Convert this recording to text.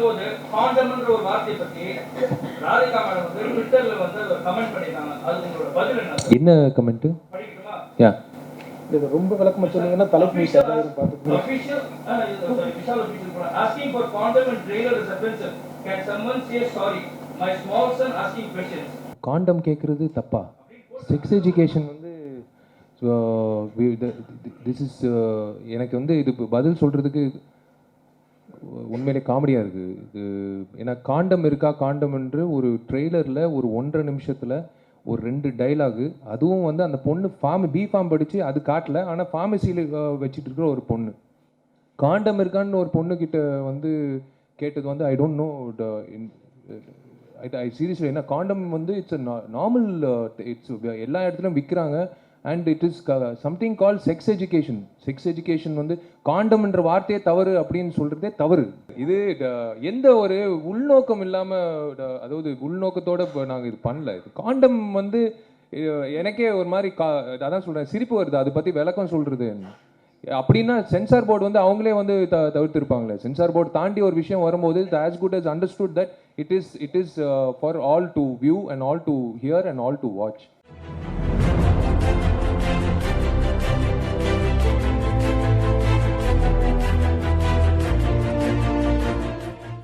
வரும்போது காண்டம்ன்ற ஒரு வார்த்தையை பத்தி ராதிகா மேடம் வந்து ட்விட்டர்ல வந்து ஒரு கமெண்ட் பண்ணிருக்காங்க. அது உங்களோட பதில் என்ன? என்ன கமெண்ட்? படிக்கட்டுமா? யா. இது ரொம்ப விளக்கமா சொன்னீங்கன்னா தலைப்பு மீட்டாயிரும் பாத்துக்கோங்க. Official Vishal official asking for condom and trailer is offensive. Can someone say sorry? My small son asking questions. காண்டம் கேட்குறது தப்பா? செக்ஸ் எஜுகேஷன் வந்து திஸ் இஸ் எனக்கு வந்து இது பதில் சொல்கிறதுக்கு உண்மையிலே காமெடியாக இருக்குது. இது ஏன்னா காண்டம் இருக்கா காண்டம் என்று ஒரு ட்ரெய்லரில் ஒரு 1.5 நிமிஷத்தில் ஒரு 2 டைலாகு, அதுவும் வந்து அந்த பொண்ணு பிஃபார்ம் படித்து அது காட்டல, ஆனால் ஃபார்மசியில் வச்சுட்டு இருக்கிற ஒரு பொண்ணு காண்டம் இருக்கான்னு ஒரு பொண்ணுக்கிட்ட வந்து கேட்டது வந்து I don't know I seriously. ஏன்னா காண்டம் வந்து இட்ஸ் நார்மல், இட்ஸ் எல்லா இடத்துலையும் விற்கிறாங்க. And it is something call sex education. Sex education வந்து காண்டம்ன்ற வார்த்தையே தவறு அப்படின்னு சொல்கிறதே தவறு. இது எந்த ஒரு உள்நோக்கம் இல்லாமல், அதாவது உள்நோக்கத்தோடு இப்போ நாங்கள் இது பண்ணல. இது காண்டம் வந்து எனக்கே ஒரு மாதிரி அதான் சொல்கிறேன், சிரிப்பு வருது அதை பற்றி விளக்கம் சொல்கிறது. அப்படின்னா சென்சார் போர்டு வந்து அவங்களே வந்து தவிர்த்திருப்பாங்களே. சென்சார் போர்டு தாண்டி ஒரு விஷயம் வரும்போது as good as understood that it is for all to view and all to hear and all to watch.